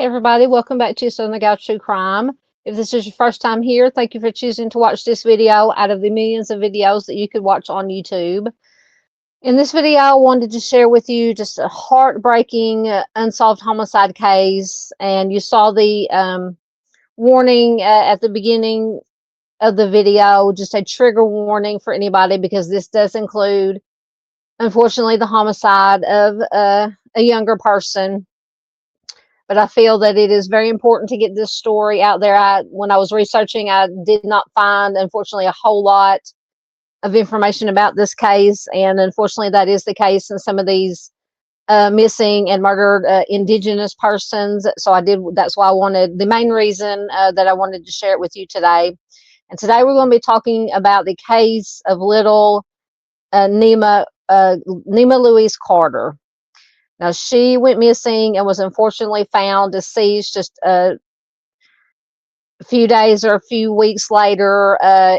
everybody, welcome back to Southern Gal True Crime. If this is your first time here, thank you for choosing to watch this video out of the millions of videos that you could watch on YouTube. In this video, I wanted to share with you just a heartbreaking unsolved homicide case, and you saw the warning at the beginning of the video, just a trigger warning for anybody, because this does include, unfortunately, the homicide of a younger person. But I feel that it is very important to get this story out there. When I was researching, I did not find, unfortunately, a whole lot of information about this case. And unfortunately, that is the case in some of these missing and murdered Indigenous persons. So that's why the main reason that I wanted to share it with you today. And today we're going to be talking about the case of little Nima Louise Carter. Now, she went missing and was unfortunately found deceased just a few days or a few weeks later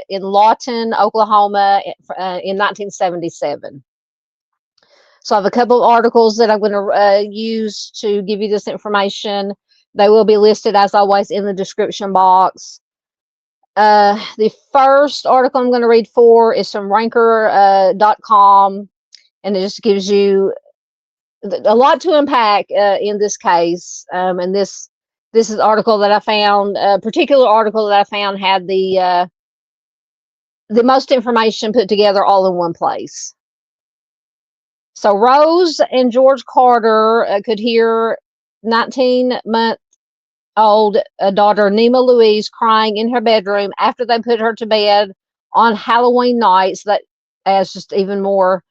in Lawton, Oklahoma in 1977. So I have a couple of articles that I'm going to use to give you this information. They will be listed, as always, in the description box. The first article I'm going to read for is from ranker.com, and it just gives you a lot to unpack in this case, and this is an article that I found. A particular article that I found had the most information put together all in one place. So Rose and George Carter could hear 19-month-old daughter Nima Louise crying in her bedroom after they put her to bed on Halloween night. So that adds just even more.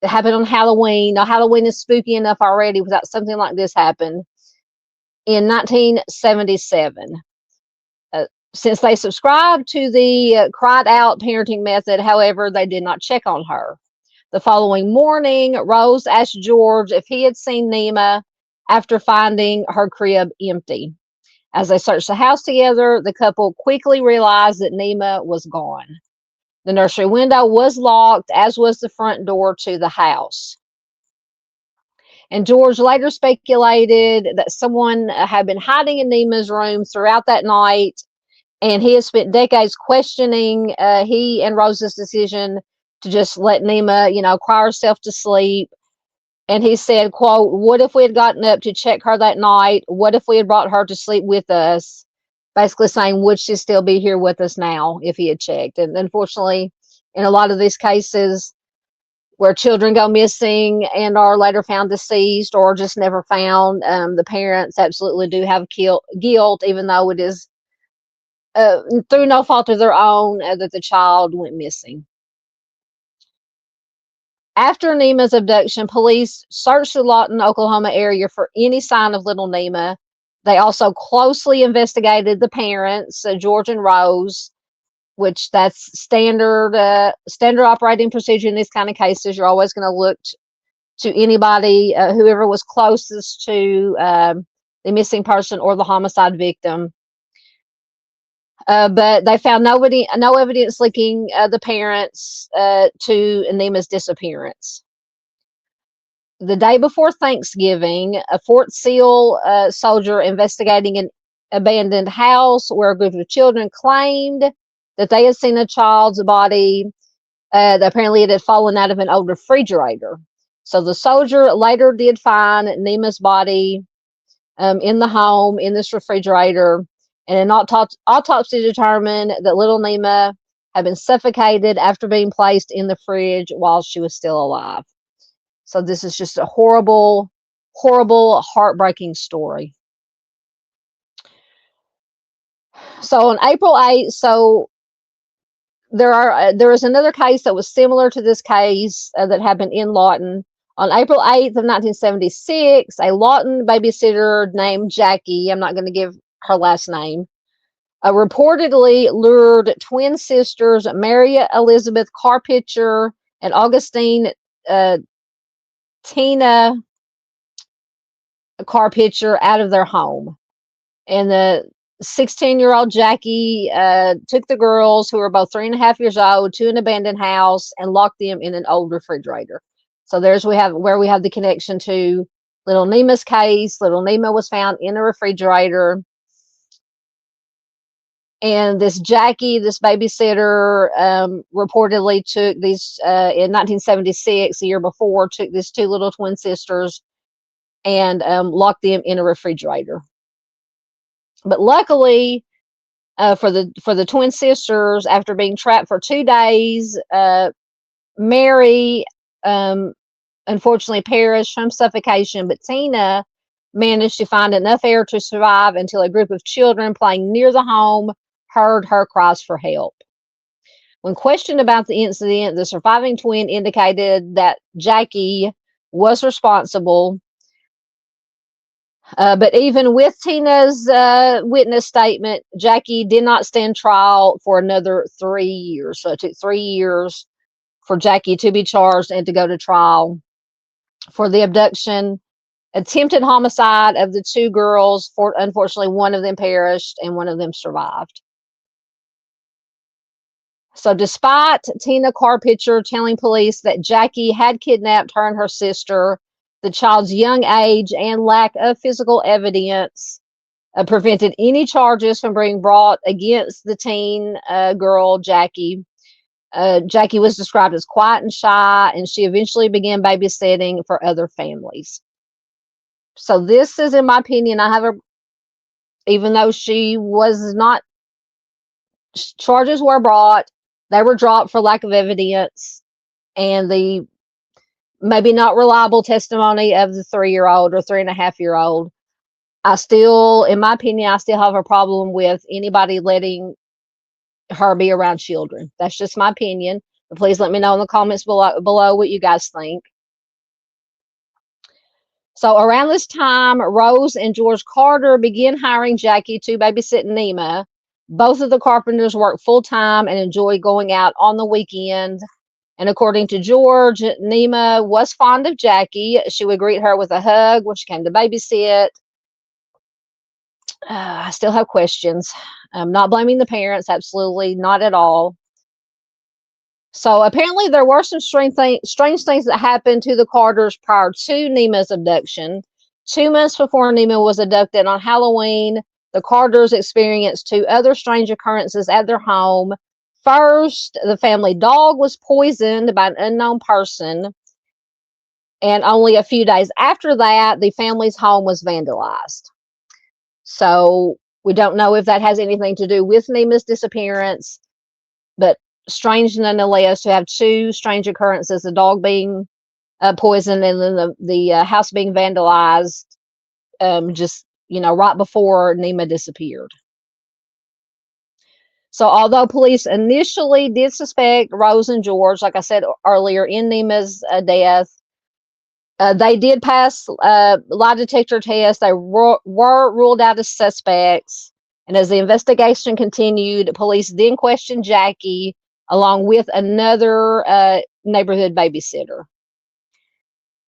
It happened on Halloween. Now, Halloween is spooky enough already without something like this happen. In 1977. Since they subscribed to the cried out parenting method, however, they did not check on her. The following morning, Rose asked George if he had seen Nima after finding her crib empty. As they searched the house together, the couple quickly realized that Nima was gone. The nursery window was locked, as was the front door to the house. And George later speculated that someone had been hiding in Nima's room throughout that night, and he has spent decades questioning he and Rose's decision to just let Nima, cry herself to sleep. And he said, quote, "What if we had gotten up to check her that night? What if we had brought her to sleep with us?" Basically saying, would she still be here with us now if he had checked? And unfortunately, in a lot of these cases where children go missing and are later found deceased or just never found, the parents absolutely do have guilt, even though it is through no fault of their own that the child went missing. After Nima's abduction, police searched the Lawton, Oklahoma area for any sign of little Nima. They also closely investigated the parents, George and Rose, which that's standard operating procedure in these kind of cases. You're always going to look to anybody, whoever was closest to the missing person or the homicide victim. But they found no evidence linking the parents to Nima's disappearance. The day before Thanksgiving, a Fort Sill soldier investigating an abandoned house where a group of children claimed that they had seen a child's body. Apparently, it had fallen out of an old refrigerator. So the soldier later did find Nima's body in the home in this refrigerator, and an autopsy determined that little Nima had been suffocated after being placed in the fridge while she was still alive. So this is just a horrible, horrible, heartbreaking story. So on April 8th, there is another case that was similar to this case that happened in Lawton. On April 8th of 1976, a Lawton babysitter named Jackie, I'm not going to give her last name, reportedly lured twin sisters Mary Elizabeth Carpenter and Augustine Tina Carpenter out of their home. And the 16-year-old Jackie took the girls, who were both 3.5 years old, to an abandoned house and locked them in an old refrigerator. So where we have the connection to Little Nima's case, little Nima was found in a refrigerator. And this Jackie, this babysitter, reportedly took these, in 1976, a year before, took these two little twin sisters and locked them in a refrigerator. But luckily, for the twin sisters, after being trapped for 2 days, Mary unfortunately perished from suffocation, but Tina managed to find enough air to survive until a group of children playing near the home heard her cries for help. When questioned about the incident, the surviving twin indicated that Jackie was responsible. But even with Tina's witness statement, Jackie did not stand trial for another 3 years. So it took 3 years for Jackie to be charged and to go to trial for the abduction, attempted homicide of the two girls. Unfortunately, one of them perished and one of them survived. So despite Tina Carpenter telling police that Jackie had kidnapped her and her sister, the child's young age and lack of physical evidence prevented any charges from being brought against the teen girl, Jackie. Jackie was described as quiet and shy, and she eventually began babysitting for other families. So this is, in my opinion, even though she was not, charges were brought, they were dropped for lack of evidence, and the maybe not reliable testimony of the 3-year-old or 3.5-year-old. In my opinion, I still have a problem with anybody letting her be around children. That's just my opinion. But please let me know in the comments below what you guys think. So around this time, Rose and George Carter began hiring Jackie to babysit Nima. Both of the Carpenters worked full-time and enjoyed going out on the weekend. And according to George, Nima was fond of Jackie. She would greet her with a hug when she came to babysit. I still have questions. I'm not blaming the parents, absolutely not at all. So apparently there were some strange things that happened to the Carters prior to Nima's abduction. 2 months before Nima was abducted on Halloween, the Carters experienced 2 other strange occurrences at their home. First, the family dog was poisoned by an unknown person. And only a few days after that, the family's home was vandalized. So we don't know if that has anything to do with Nima's disappearance, but strange nonetheless to have 2 strange occurrences, the dog being poisoned and then the house being vandalized, just, right before Nima disappeared. So although police initially did suspect Rose and George, like I said earlier, in Nima's death, they did pass lie detector tests. They were ruled out as suspects. And as the investigation continued, police then questioned Jackie along with another neighborhood babysitter.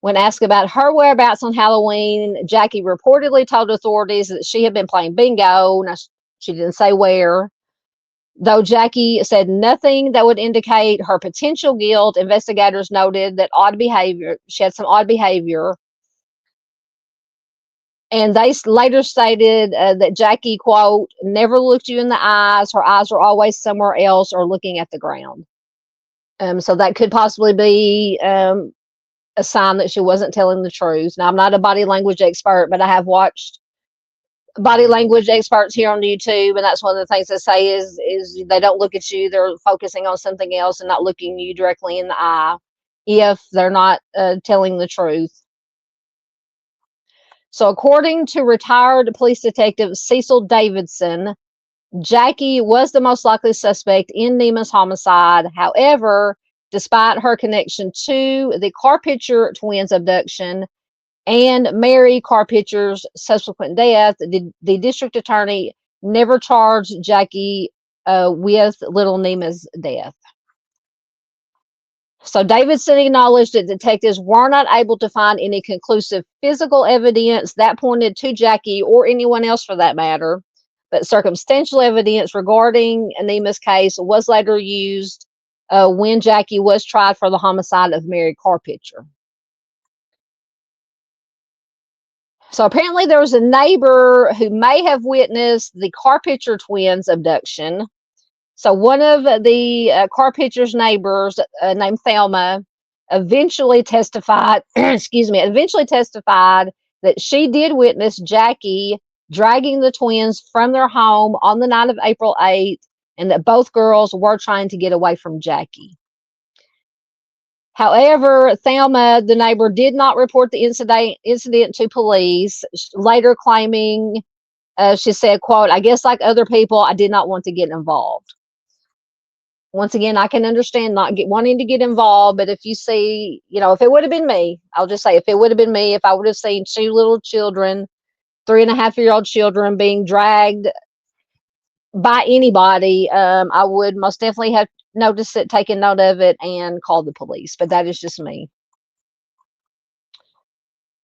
When asked about her whereabouts on Halloween, Jackie reportedly told authorities that she had been playing bingo. Now, she didn't say where. Though Jackie said nothing that would indicate her potential guilt, investigators noted that she had some odd behavior. And they later stated that Jackie, quote, never looked you in the eyes. Her eyes were always somewhere else or looking at the ground. So that could possibly be a sign that she wasn't telling the truth. Now, I'm not a body language expert, but I have watched body language experts here on YouTube, and that's one of the things they say is they don't look at you. They're focusing on something else and not looking you directly in the eye if they're not telling the truth. So according to retired police detective Cecil Davidson, Jackie was the most likely suspect in Nima's homicide. However, despite her connection to the Carpenter twins' abduction and Mary Carpenter's subsequent death, the district attorney never charged Jackie with little Nima's death. So Davidson acknowledged that detectives were not able to find any conclusive physical evidence that pointed to Jackie or anyone else for that matter, but circumstantial evidence regarding Nima's case was later used when Jackie was tried for the homicide of Mary Carpenter. So apparently there was a neighbor who may have witnessed the Carpenter twins abduction. So one of the Carpenter's neighbors, named Thelma, eventually testified, eventually testified that she did witness Jackie dragging the twins from their home on the night of April 8th, and that both girls were trying to get away from Jackie. However, Thelma, the neighbor, did not report the incident to police, later claiming, she said, quote, "I guess like other people, I did not want to get involved." Once again, I can understand not wanting to get involved, but if you see, if it would have been me, I'll just say, if it would have been me, if I would have seen two little children, 3.5-year-old children being dragged by anybody, I would most definitely have noticed it, taken note of it, and called the police. But that is just me.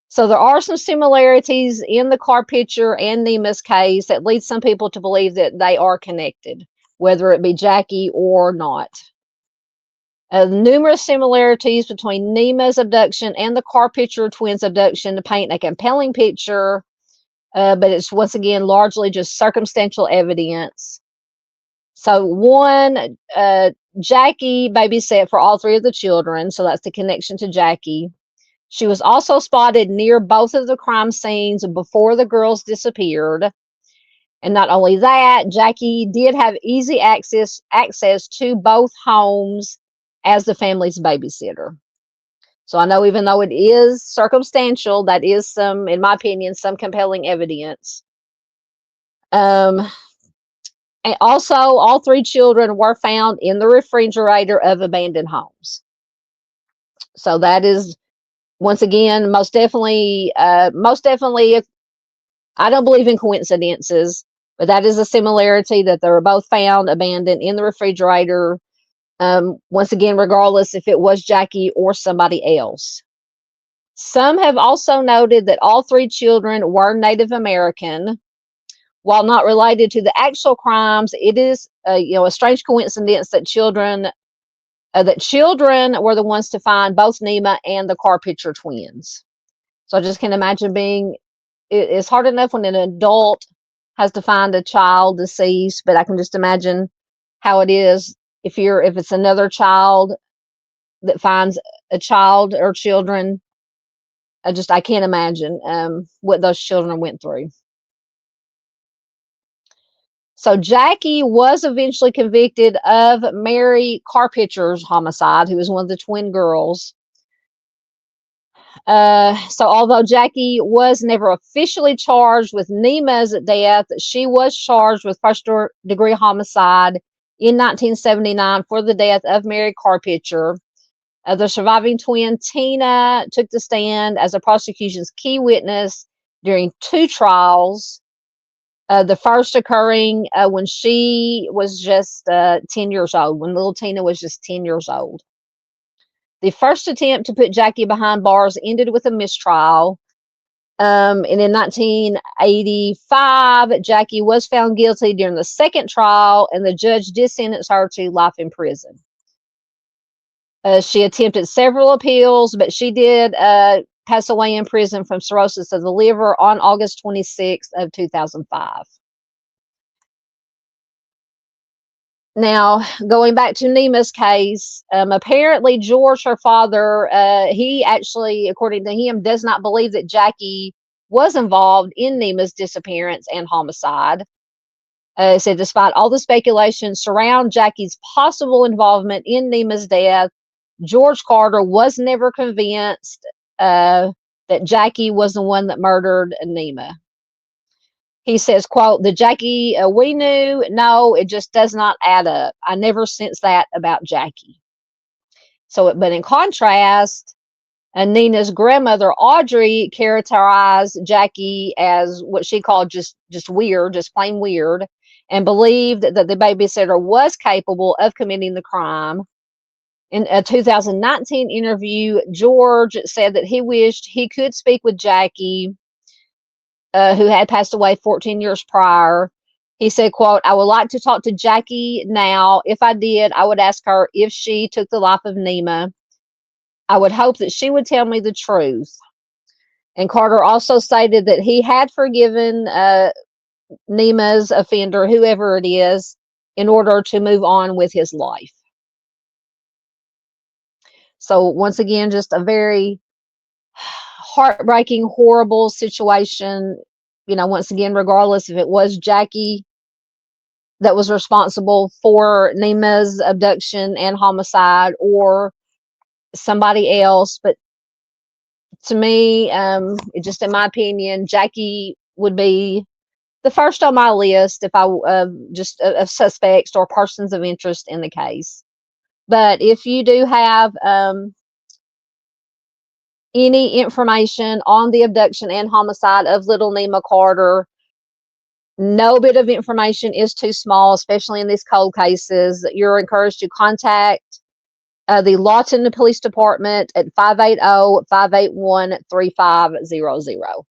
So there are some similarities in the Carpenter and Nima's case that lead some people to believe that they are connected, whether it be Jackie or not. Numerous similarities between Nima's abduction and the Carpenter twins' abduction to paint a compelling picture, but it's once again largely just circumstantial evidence. So one, Jackie babysat for all three of the children, so that's the connection to Jackie. She was also spotted near both of the crime scenes before the girls disappeared. And not only that, Jackie did have easy access to both homes as the family's babysitter. So I know, even though it is circumstantial, that is some, in my opinion, some compelling evidence. And also, all three children were found in the refrigerator of abandoned homes. So that is, once again, most definitely, I don't believe in coincidences, but that is a similarity, that they were both found abandoned in the refrigerator. Once again, regardless if it was Jackie or somebody else. Some have also noted that all three children were Native American. While not related to the actual crimes, it is a strange coincidence that children were the ones to find both Nima and the Carpenter twins. So I just can imagine it's hard enough when an adult has to find a child deceased, but I can just imagine how it is if it's another child that finds a child or children. I can't imagine what those children went through. So Jackie was eventually convicted of Mary Carpenter's homicide, who was one of the twin girls. So although Jackie was never officially charged with Nima's death, she was charged with first-degree homicide in 1979 for the death of Mary Carpenter. The surviving twin, Tina, took the stand as the prosecution's key witness during two trials. The first occurring when she was just 10 years old, when little Tina was just 10 years old. The first attempt to put Jackie behind bars ended with a mistrial. And in 1985, Jackie was found guilty during the second trial, and the judge did sentence her to life in prison. She attempted several appeals, but she did pass away in prison from cirrhosis of the liver on August 26th of 2005. Now, going back to Nima's case, apparently George, her father, he actually, according to him, does not believe that Jackie was involved in Nima's disappearance and homicide. Said despite all the speculation surround Jackie's possible involvement in Nima's death, George Carter was never convinced that Jackie was the one that murdered Nima. He says, quote, "The Jackie we knew, no, it just does not add up. I never sensed that about Jackie." But in contrast, Nina's grandmother, Audrey, characterized Jackie as what she called just weird, just plain weird, and believed that the babysitter was capable of committing the crime. In a 2019 interview, George said that he wished he could speak with Jackie, who had passed away 14 years prior. He said, quote, "I would like to talk to Jackie now. If I did, I would ask her if she took the life of Nima. I would hope that she would tell me the truth." And Carter also stated that he had forgiven Nima's offender, whoever it is, in order to move on with his life. So once again, just a very heartbreaking, horrible situation. You know, once again, regardless if it was Jackie that was responsible for Nima's abduction and homicide or somebody else. But to me, just in my opinion, Jackie would be the first on my list if I just of suspects or persons of interest in the case. But if you do have any information on the abduction and homicide of little Nima Carter, no bit of information is too small, especially in these cold cases. You're encouraged to contact the Lawton Police Department at 580-581-3500.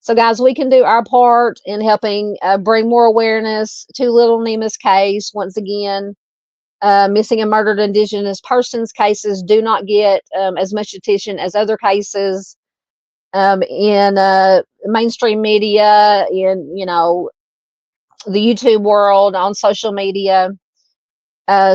So, guys, we can do our part in helping bring more awareness to little Nima's case. Once again, missing and murdered Indigenous persons cases do not get as much attention as other cases in mainstream media, in, you know, the YouTube world, on social media.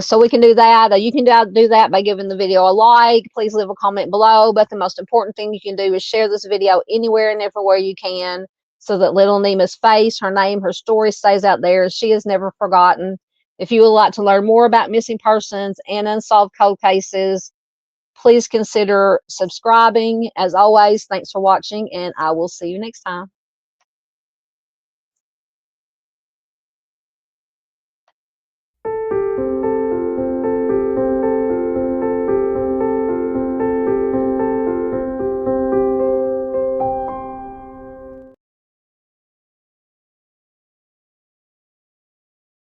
So we can do that. You can do that by giving the video a like. Please leave a comment below. But the most important thing you can do is share this video anywhere and everywhere you can, so that little Nima's face, her name, her story stays out there. She is never forgotten. If you would like to learn more about missing persons and unsolved cold cases, please consider subscribing. As always, thanks for watching, and I will see you next time.